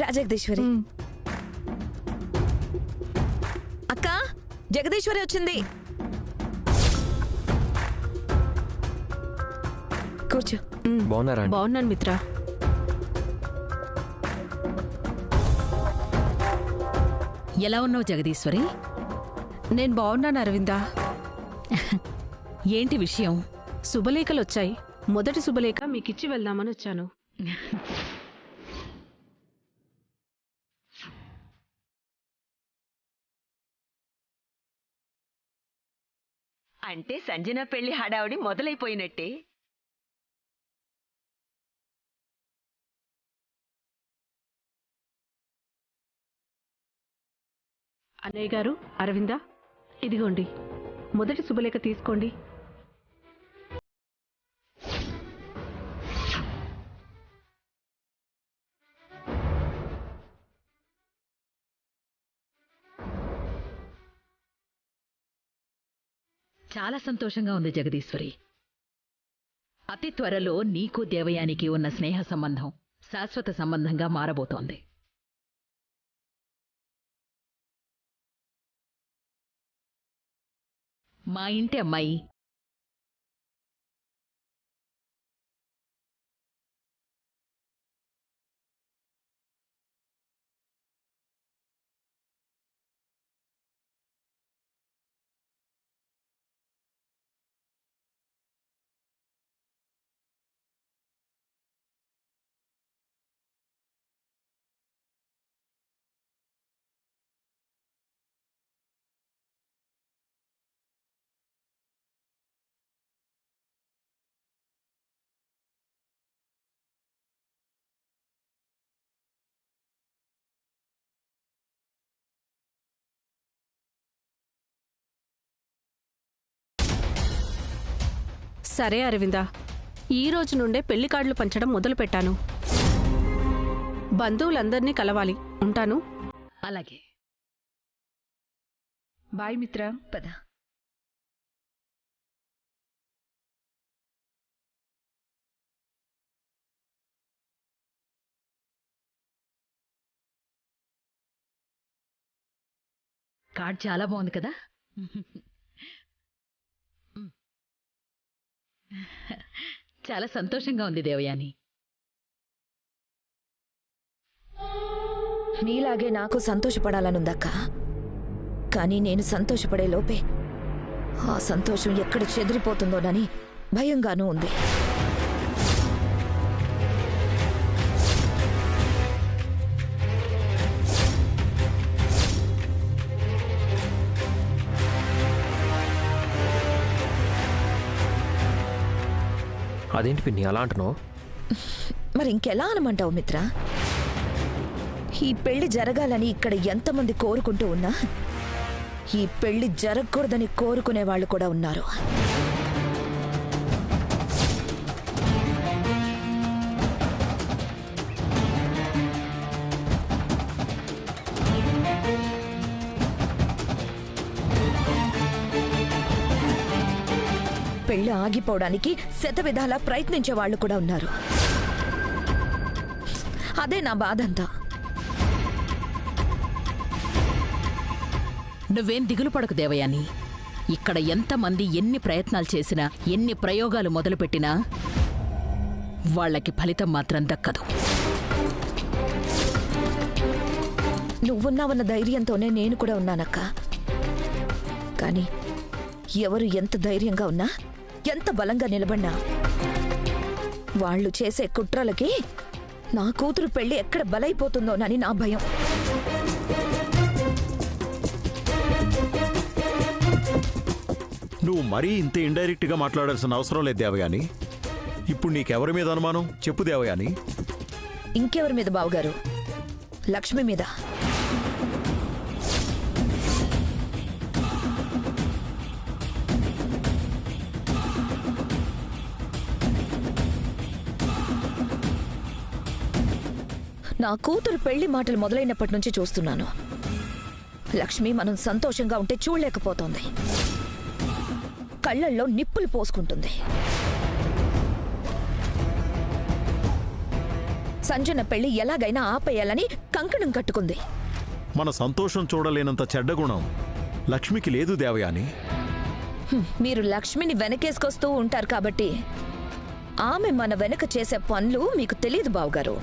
జగదీశ్వరి అక్క, జగదీశ్వరి వచ్చింది. కూర్చో. బాగున్నారా? బాగున్నాను మిత్ర. ఎలా ఉన్నావు జగదీశ్వరి? నేను బాగున్నాను అరవిందా. ఏంటి విషయం? శుభలేఖలు వచ్చాయి. మొదటి శుభలేఖ మీకిచ్చి వెళ్దామని వచ్చాను. అంటే సంజన పెళ్లి హడావుడి మొదలైపోయినట్టే. అన్నయ్య గారు, అరవిందా, ఇదిగోండి మొదటి శుభలేఖ తీసుకోండి. చాలా సంతోషంగా ఉంది జగదీశ్వరి. అతి త్వరలో నీకు దేవయానికి ఉన్న స్నేహ సంబంధం శాశ్వత సంబంధంగా మారబోతోంది. మా ఇంటి అమ్మాయి సరే అరవిందా, ఈ రోజు నుండే పెళ్లి కార్డులు పంచడం మొదలు పెట్టాను. బంధువులందరినీ కలవాలి. ఉంటాను. అలాగే. బాయ్ మిత్ర. పద. కార్డ్ చాలా బాగుంది కదా. చాలా సంతోషంగా ఉంది దేవయాని. నీలాగే నాకు సంతోషపడాలనుందక్క. కానీ నేను సంతోషపడే లోపే ఆ సంతోషం ఎక్కడ చెదిరిపోతుందోనని భయంగానూ ఉంది. అదేంటి పిన్ని అలా అంటున్నావు? మరి ఇంకెలా అనమంటావు మిత్ర? ఈ పెళ్లి జరగాలని ఇక్కడ ఎంతమంది కోరుకుంటూ ఉన్నా ఈ పెళ్లి జరగకూడదని కోరుకునే వాళ్ళు కూడా ఉన్నారు. పెళ్లి ఆగిపోవడానికి శతవిధాలా ప్రయత్నించే వాళ్ళు కూడా ఉన్నారు. అదే నా బాధంతా. నువ్వేం దిగులు పడకు దేవయాని. ఇక్కడ ఎంతమంది ఎన్ని ప్రయత్నాలు చేసినా, ఎన్ని ప్రయోగాలు మొదలుపెట్టినా వాళ్లకి ఫలితం మాత్రం దక్కదు. నువ్వున్నావన్న ధైర్యంతోనే నేను కూడా ఉన్నానక్క. కానీ ఎవరు ఎంత ధైర్యంగా ఉన్నా, ఎంత బలంగా నిలబడినా వాళ్ళు చేసే కుట్రలకి నా కూతురు పెళ్లి ఎక్కడ బలైపోతుందోనని నా భయం. నువ్వు మరీ ఇంత ఇండైరెక్ట్ గా మాట్లాడాల్సిన అవసరం లేదు దేవయాని. ఇప్పుడు నీకెవరి మీద అనుమానం చెప్పు దేవయాని. ఇంకెవరి మీద బావగారు? లక్ష్మి మీద. నా కూతురు పెళ్లి మాటలు మొదలైనప్పటి నుంచి చూస్తున్నాను. లక్ష్మి మనం సంతోషంగా ఉంటే చూడలేకపోతోంది. కళ్ళల్లో నిప్పులు పోసుకుంటుంది. సంజన పెళ్లి ఎలాగైనా ఆపేయాలని కంకణం కట్టుకుంది. మన సంతోషం చూడలేనంత చెడ్డ గుణం లక్ష్మికి లేదు దేవయాని. మీరు లక్ష్మిని వెనకేసుకొస్తూ ఉంటారు కాబట్టి ఆమె మన వెనక చేసే పనులు మీకు తెలియదు బావగారు.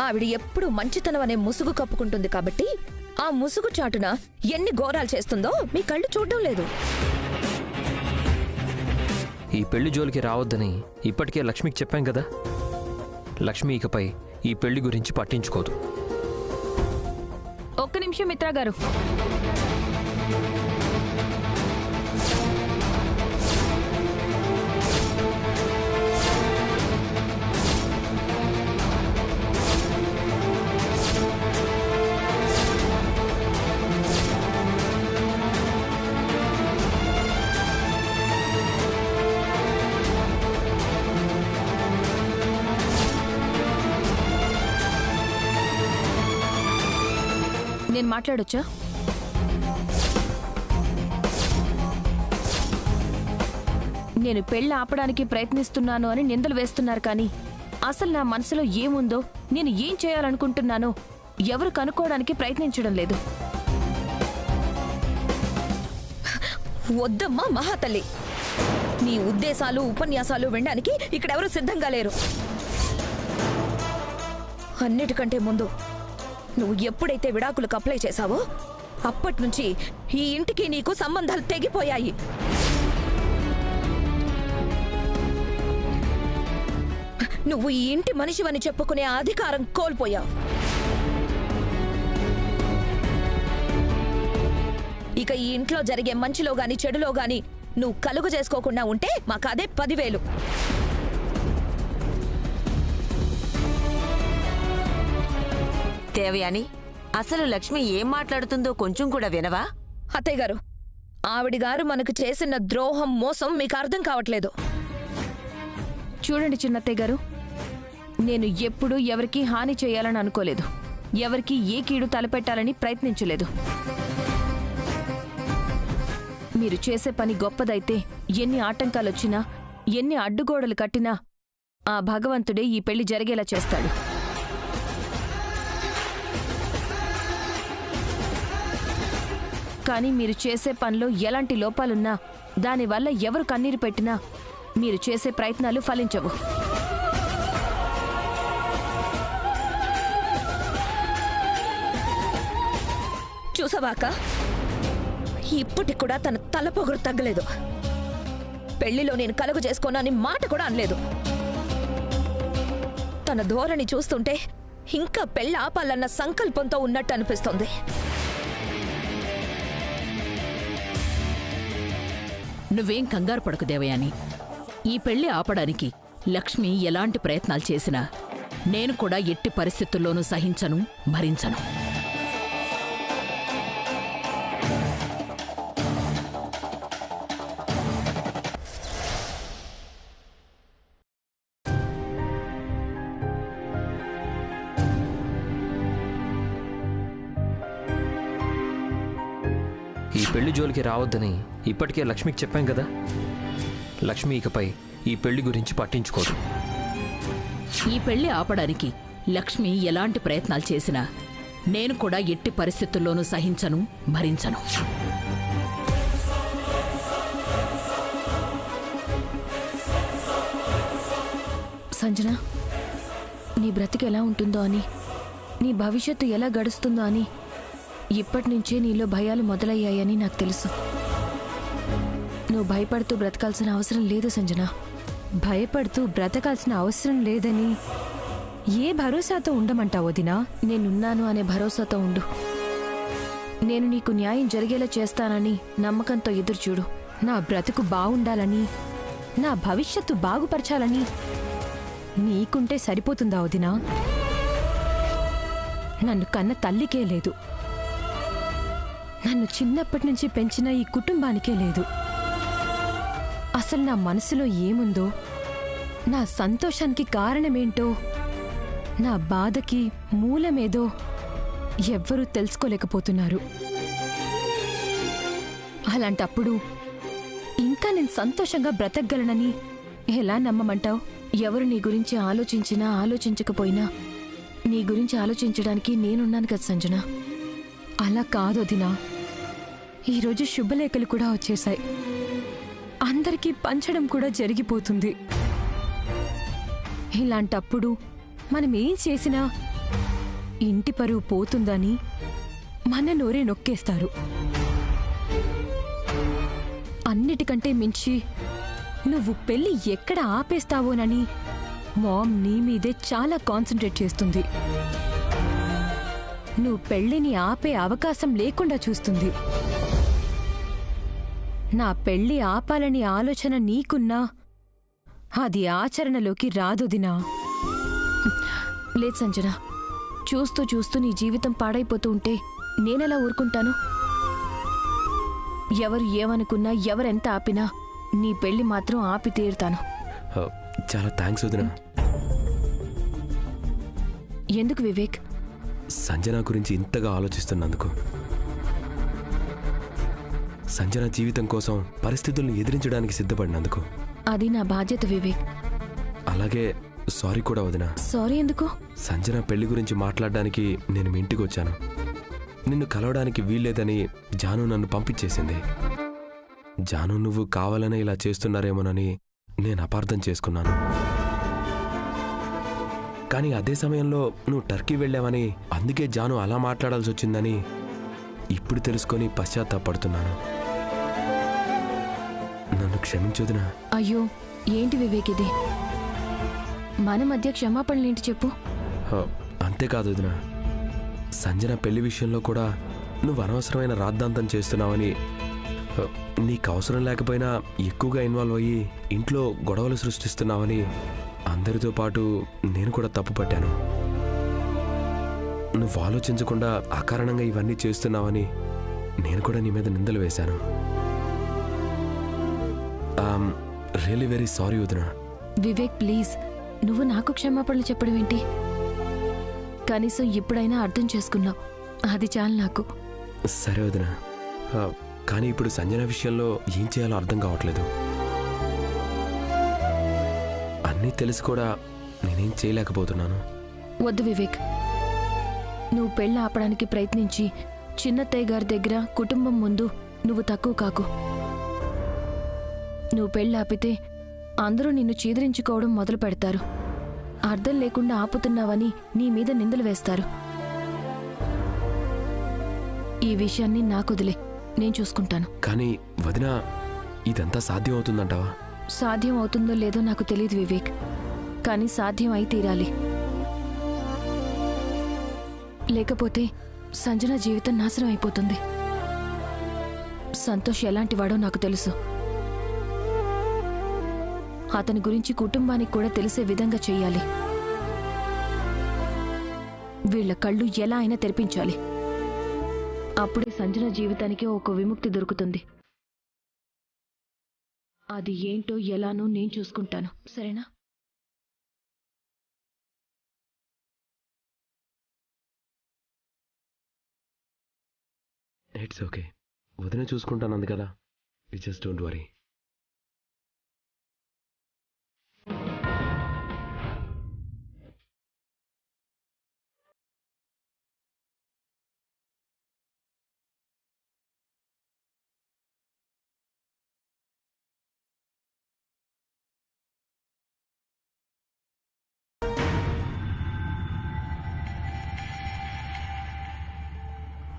ఆవిడ ఎప్పుడు మంచితనం అనే ముసుగు కప్పుకుంటుంది కాబట్టి ఆ ముసుగు చాటున ఎన్ని ఘోరాలు చేస్తుందో మీ కళ్ళు చూడడం లేదు. ఈ పెళ్లి జోలికి రావద్దని ఇప్పటికే లక్ష్మికి చెప్పాం కదా. లక్ష్మి ఇకపై ఈ పెళ్లి గురించి పట్టించుకోదు. ఒక్క నిమిషం మిత్రా గారు. నేను మాట్లాడొచ్చా? నేను పెళ్లి ఆపడానికి ప్రయత్నిస్తున్నాను అని నిందలు వేస్తున్నారు, కానీ అసలు నా మనసులో ఏముందో, నేను ఏం చేయాలనుకుంటున్నానో ఎవరు కనుక్కోవడానికి ప్రయత్నించడం లేదు. వద్దమ్మా మహాతల్లి, నీ ఉద్దేశాలు ఉపన్యాసాలు వినడానికి ఇక్కడెవరూ సిద్ధంగా లేరు. అన్నిటికంటే ముందు నువ్వు ఎప్పుడైతే విడాకులకు అప్లై చేశావో అప్పట్నుంచి ఈ ఇంటికి నీకు సంబంధాలు తెగిపోయాయి. నువ్వు ఈ ఇంటి మనిషివని చెప్పుకునే అధికారం కోల్పోయావు. ఇక ఈ ఇంట్లో జరిగే మంచిలో గాని చెడులో గాని నువ్వు కలుగు చేసుకోకుండా ఉంటే మాకు అదే 10,000. దేవయాని, అసలు లక్ష్మి ఏం మాట్లాడుతుందో కొంచెం కూడా వినవా? అత్తయ్య గారు, ఆవిడ గారు మనకు చేసిన ద్రోహం మోసం మీకు అర్థం కావట్లేదు. చూడండి చిన్నత్తయ్య గారు, నేను ఎప్పుడూ ఎవరికీ హాని చేయాలని అనుకోలేదు, ఎవరికీ ఏ కీడు తలపెట్టాలని ప్రయత్నించలేదు. మీరు చేసే పని గొప్పదైతే ఎన్ని ఆటంకాలొచ్చినా, ఎన్ని అడ్డుగోడలు కట్టినా ఆ భగవంతుడే ఈ పెళ్లి జరిగేలా చేస్తాడు. కానీ మీరు చేసే పనిలో ఎలాంటి లోపాలున్నా, దానివల్ల ఎవరు కన్నీరు పెట్టినా మీరు చేసే ప్రయత్నాలు ఫలించవు. చూసావాక, ఇప్పటికి కూడా తన తల పొగరు తగ్గలేదు. పెళ్లిలో నేను కలుగు చేసుకోనని మాట కూడా అనలేదు. తన ధోరణి చూస్తుంటే ఇంకా పెళ్లి ఆపాలన్న సంకల్పంతో ఉన్నట్టు అనిపిస్తోంది. నువ్వేం కంగారు పడకు దేవయాని. ఈ పెళ్లి ఆపడానికి లక్ష్మి ఎలాంటి ప్రయత్నాలు చేసినా నేను కూడా ఎట్టి పరిస్థితుల్లోనూ సహించను, భరించను. ఈ పెళ్లి జోలికి రావద్దని ఇప్పటికే లక్ష్మికి చెప్పాం కదా. లక్ష్మి ఇకపై ఈ పెళ్లి గురించి పట్టించుకోదు. ఈ పెళ్లి ఆపడానికి లక్ష్మి ఎలాంటి ప్రయత్నాలు చేసినా నేను కూడా ఎట్టి పరిస్థితుల్లోనూ సహించను, భరించను. సంజన, నీ బ్రతికి ఎలా ఉంటుందో అని, నీ భవిష్యత్తు ఎలా గడుస్తుందో అని ఇప్పటినుంచే నీలో భయాలు మొదలయ్యాయని నాకు తెలుసు. నువ్వు భయపడుతూ బ్రతకాల్సిన అవసరం లేదు సంజన. భయపడుతూ బ్రతకాల్సిన అవసరం లేదని ఏ భరోసాతో ఉండమంటావు వదినా? నేనున్నాను అనే భరోసాతో ఉండు. నేను నీకు న్యాయం జరిగేలా చేస్తానని నమ్మకంతో ఎదురుచూడు. నా బ్రతుకు బాగుండాలని, నా భవిష్యత్తు బాగుపరచాలని నీకుంటే సరిపోతుందా వదినా? నన్ను కన్న తల్లికే లేదు, నన్ను చిన్నప్పటి నుంచి పెంచిన ఈ కుటుంబానికే లేదు. అసలు నా మనసులో ఏముందో, నా సంతోషానికి కారణమేంటో, నా బాధకి మూలమేదో ఎవ్వరూ తెలుసుకోలేకపోతున్నారు. అలాంటప్పుడు ఇంకా నేను సంతోషంగా బ్రతకగలనని ఎలా నమ్మమంటావు? ఎవరు నీ గురించి ఆలోచించినా ఆలోచించకపోయినా నీ గురించి ఆలోచించడానికి నేనున్నాను కదా సంజన. అలా కాదు వదినా. ఈరోజు శుభలేఖలు కూడా వచ్చేశాయి. అందరికీ పంచడం కూడా జరిగిపోతుంది. ఇలాంటప్పుడు మనం ఏం చేసినా ఇంటి పరువు పోతుందని మన నోరే నొక్కేస్తారు. అన్నిటికంటే మించి నువ్వు పెళ్లి ఎక్కడ ఆపేస్తావోనని మామ్ నీ మీదే చాలా కాన్సంట్రేట్ చేస్తుంది. నువ్వు పెళ్లిని ఆపే అవకాశం లేకుండా చూస్తుంది. నా పెళ్లి ఆపాలని ఆలోచన నీకున్నా అది ఆచరణలోకి రాదొదినా. లేదు సంజన, చూస్తూ చూస్తూ నీ జీవితం పాడైపోతూ ఉంటే నేనెలా ఊరుకుంటాను? ఎవరు ఏమనుకున్నా ఎవరెంత ఆపినా నీ పెళ్లి మాత్రం ఆపి తీరుతాను. చాలా థ్యాంక్స్ వదినా. ఎందుకు వివేక్? సంజన గురించి ఇంతగా ఆలోచిస్తున్నందుకు, సంజన జీవితం కోసం పరిస్థితులను ఎదిరించడానికి సిద్ధపడినందుకు. అది నా బాధ్యత వివేక్. అలాగే సారీ కూడా వదినా. సారీ ఎందుకు? సంజన పెళ్లి గురించి మాట్లాడడానికి నేను మీ ఇంటికి వచ్చాను. నిన్ను కలవడానికి వీల్లేదని జాను నన్ను పంపించేసింది. జాను నువ్వు కావాలనే ఇలా చేస్తున్నారేమోనని నేను అపార్థం చేసుకున్నాను. కానీ అదే సమయంలో నువ్వు టర్కీ వెళ్ళావని, అందుకే జాను అలా మాట్లాడాల్సి వచ్చిందని ఇప్పుడు తెలుసుకొని పశ్చాత్తాపడుతున్నాను. నన్ను క్షమించొదినా. అయ్యో ఏంటి వివేక్ ఇది? మన మధ్య క్షమాపణలేంటి చెప్పు. అంతేకాదు వదినా, సంజన పెళ్లి విషయంలో కూడా నువ్వు అనవసరమైన రాద్ధాంతం చేస్తున్నావని, నీకు అవసరం లేకపోయినా ఎక్కువగా ఇన్వాల్వ్ అయ్యి ఇంట్లో గొడవలు సృష్టిస్తున్నావని అందరితో పాటు నేను కూడా తప్పు పట్టాను. నువ్వు ఆలోచించకుండా అకారణంగా ఇవన్నీ చేస్తున్నావని నేను కూడా నీ మీద నిందలు వేశాను. రియలీ వెరీ సారీ వదినా. వివేక్ ప్లీజ్, నువ్వు నాకు క్షమాపణలు చెప్పడం ఏంటి? కనీసం ఇప్పుడైనా అర్థం చేసుకున్నావు, అది చాలు నాకు. సరే వదినా, కానీ ఇప్పుడు సంజన విషయంలో ఏం చేయాలో అర్థం కావట్లేదు. అన్నీ తెలిసి కూడా నేనేం చేయలేకపోతున్నాను. వద్దు వివేక్, నువ్వు పెళ్ళి ఆపడానికి ప్రయత్నించి చిన్నత్తయ్య గారి దగ్గర కుటుంబం ముందు నువ్వు తక్కువ కాకు. నువ్వు పెళ్ళి ఆపితే అందరూ నిన్ను చీదరించుకోవడం మొదలు పెడతారు. అర్థం లేకుండా ఆపుతున్నావని నీ మీద నిందలు వేస్తారు. ఈ విషయాన్ని నాకొదిలే, నేను చూసుకుంటాను. కానీ వదినా, ఇదంతా సాధ్యం అవుతుందంటావా? సాధ్యం అవుతుందో లేదో నాకు తెలియదు వివేక్, కానీ సాధ్యం అయి తీరాలి. లేకపోతే సంజన జీవితం నాశనం అయిపోతుంది. సంతోష్ ఎలాంటివాడో నాకు తెలుసు. అతని గురించి కుటుంబానికి కూడా తెలిసే విధంగా చెయ్యాలి. వీళ్ల కళ్ళు ఎలా అయినా తెరిపించాలి. అప్పుడే సంజన జీవితానికి ఒక విముక్తి దొరుకుతుంది. అది ఏంటో ఎలానో నేను చూసుకుంటాను, సరేనా? ఇట్స్ ఓకే, వదిన చూసుకుంటానంది కదా, యు జస్ట్ డోంట్ వరీ.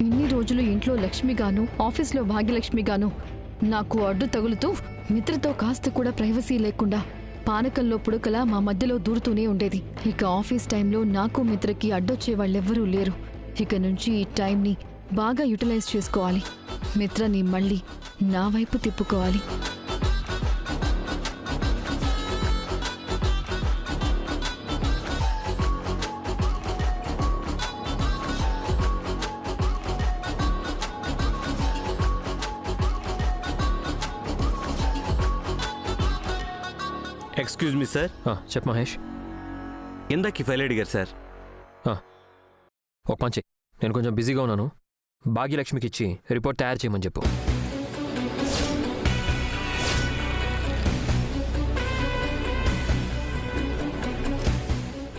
ఇన్ని రోజులు ఇంట్లో లక్ష్మిగాను, ఆఫీస్లో భాగ్యలక్ష్మిగాను నాకు అడ్డు తగులుతూ మిత్రతో కాస్త కూడా ప్రైవసీ లేకుండా పానకంలో పుడకలా మా మధ్యలో దూరుతూనే ఉండేది. ఇక ఆఫీస్ టైంలో నాకు మిత్రకి అడ్డొచ్చే వాళ్ళెవ్వరూ లేరు. ఇక నుంచి ఈ టైంని బాగా యూటిలైజ్ చేసుకోవాలి. మిత్రని మళ్ళీ నా వైపు తిప్పుకోవాలి. Excuse me sir. చెప్పు మహేష్. ఇందాక ఫైల్ అడిగారు సార్. ఒక పని చెయ్యి, నేను కొంచెం బిజీగా ఉన్నాను. భాగ్యలక్ష్మికి ఇచ్చి రిపోర్ట్ తయారు చేయమని చెప్పు.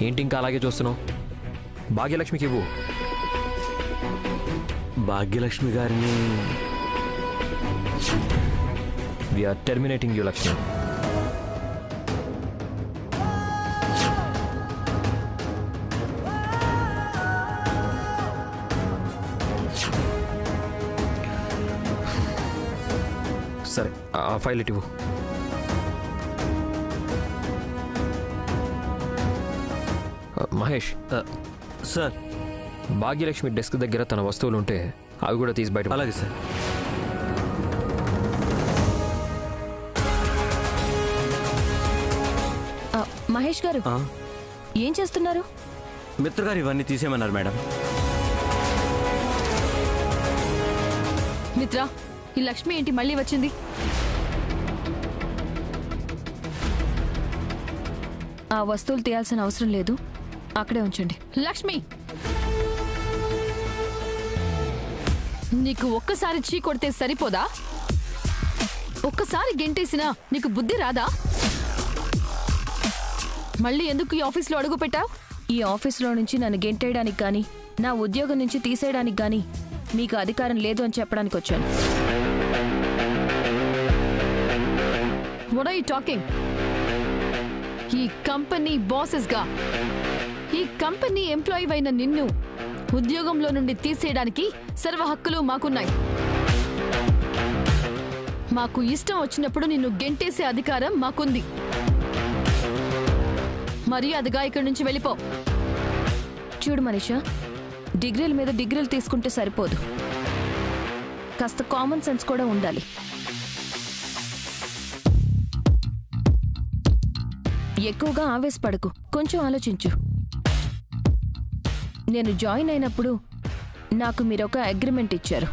ఏంటి ఇంకా అలాగే చూస్తున్నావు? భాగ్యలక్ష్మికి ఇవ్వు. భాగ్యలక్ష్మి గారిని వీఆర్ టెర్మినేటింగ్ యూ లక్ష్మి. సరే, ఆ ఫైల్ ఇటు. మహేష్, సార్, భాగ్యలక్ష్మి డెస్క్ దగ్గర తన వస్తువులు ఉంటే అవి కూడా తీసి బయట. అలాగే సార్. మహేష్ గారు ఏం చేస్తున్నారు? మిత్ర గారు ఇవన్నీ తీసేయమన్నారు మేడం. మిత్ర, ఈ లక్ష్మి ఏంటి మళ్ళీ వచ్చింది? ఆ వస్తువులు తీయాల్సిన అవసరం లేదు, అక్కడే ఉంచండి. లక్ష్మి, నీకు ఒక్కసారి చీ కొడితే సరిపోదా? ఒక్కసారి గెంటేసినా నీకు బుద్ధి రాదా? మళ్ళీ ఎందుకు ఈ ఆఫీస్లో అడుగు పెట్టావు? ఈ ఆఫీసులో నుంచి నన్ను గెంటేయడానికి గాని, నా ఉద్యోగం నుంచి తీసేయడానికి గాని మీకు అధికారం లేదు అని చెప్పడానికి వచ్చాను. What are you talking? ఈ కంపెనీ బాసెస్ గా, ఈ కంపెనీ ఎంప్లాయీ అయిన నిన్ను ఉద్యోగంలో నుండి తీసేయడానికి సర్వ హక్కులు మాకున్నాయి. మాకు ఇష్టం వచ్చినప్పుడు నిన్ను గెంటేసే అధికారం మాకుంది. మర్యాదగా ఇక్కడి నుంచి వెళ్ళిపో. చూడు మనీషా, డిగ్రీల మీద డిగ్రీలు తీసుకుంటే సరిపోదు, కాస్త కామన్ సెన్స్ కూడా ఉండాలి. ఎక్కువగా ఆవేశపడకు, కొంచెం ఆలోచించు. నేను జాయిన్ అయినప్పుడు నాకు మీరొక అగ్రిమెంట్ ఇచ్చారు.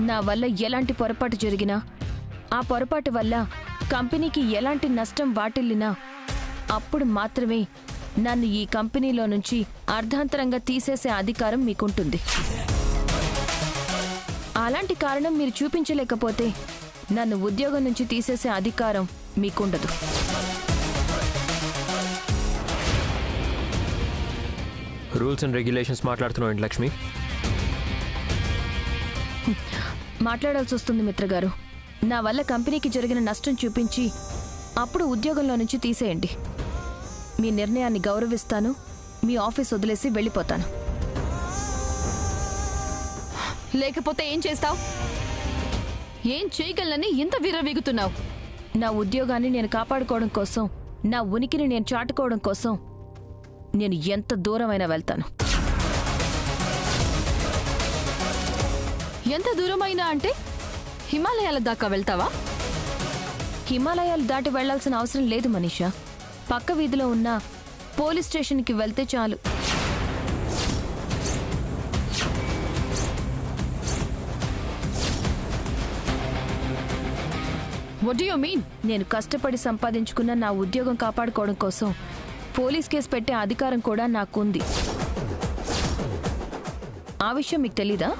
నా వల్ల ఎలాంటి పొరపాటు జరిగినా, ఆ పొరపాటు వల్ల కంపెనీకి ఎలాంటి నష్టం వాటిల్లినా అప్పుడు మాత్రమే నన్ను ఈ కంపెనీలో నుంచి అర్ధాంతరంగా తీసేసే అధికారం మీకుంటుంది. అలాంటి కారణం మీరు చూపించలేకపోతే నన్ను ఉద్యోగం నుంచి తీసేసే అధికారం మీకుండదు. రూల్స్ అండ్ రెగ్యులేషన్స్ మాట్లాడుతున్నావు ఏంటి లక్ష్మి? మాట్లాడాల్సి వస్తుంది మిత్రగారు. నా వల్ల కంపెనీకి జరిగిన నష్టం చూపించి అప్పుడు ఉద్యోగంలో నుంచి తీసేయండి. మీ నిర్ణయాన్ని గౌరవిస్తాను, మీ ఆఫీస్ వదిలేసి వెళ్ళిపోతాను. లేకపోతే ఏం చేస్తావు? ఏం చేయగలనని ఇంత విర్రవీగుతున్నావు? నా ఉద్యోగాన్ని నేను కాపాడుకోవడం కోసం, నా ఉనికిని నేను చాటుకోవడం కోసం నేను ఎంత దూరమైనా వెళ్తాను. ఎంత దూరమైనా అంటే హిమాలయాల దాకా వెళ్తావా? హిమాలయాలు దాటి వెళ్లాల్సిన అవసరం లేదు మనీషా. పక్క వీధిలో ఉన్న పోలీస్ స్టేషన్కి వెళ్తే చాలు. What do you mean? నేను కష్టపడి సంపాదించుకున్న నా ఉద్యోగం కాపాడుకోవడం కోసం పోలీస్ కేసు పెట్టే అధికారం కూడా నాకుంది. ఆ విషయం మీకు తెలీదా?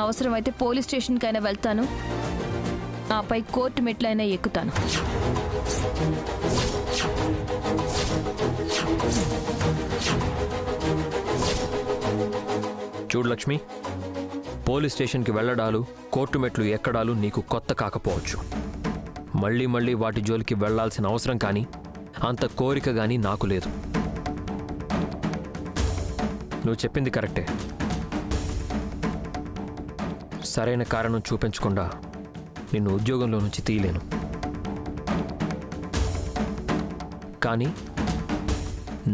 అవసరమైతే పోలీస్ స్టేషన్కైనా వెళ్తాను, ఆపై కోర్టు మెట్లైనా ఎక్కుతాను. చూడు లక్ష్మి, పోలీస్ స్టేషన్కి వెళ్ళడాలు, కోర్టు మెట్లు ఎక్కడాలు నీకు కొత్త కాకపోవచ్చు. మళ్ళీ మళ్ళీ వాటి జోలికి వెళ్లాల్సిన అవసరం కానీ అంత కోరిక కానీ నాకు లేదు. నువ్వు చెప్పింది కరెక్టే. సరైన కారణం చూపించకుండా నిన్ను ఉద్యోగంలో నుంచి తీయలేను. కానీ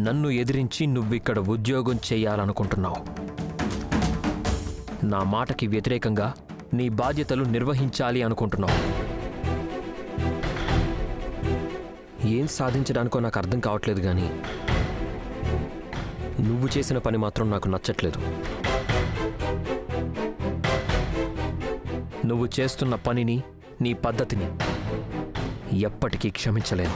నన్ను ఎదిరించి నువ్విక్కడ ఉద్యోగం చేయాలనుకుంటున్నావు. నా మాటకి వ్యతిరేకంగా నీ బాధ్యతలు నిర్వహించాలి అనుకుంటున్నావు. ఏం సాధించడానికో నాకు అర్థం కావట్లేదు, కానీ నువ్వు చేసిన పని మాత్రం నాకు నచ్చట్లేదు. నువ్వు చేస్తున్న పనిని, నీ పద్ధతిని ఎప్పటికీ క్షమించలేను.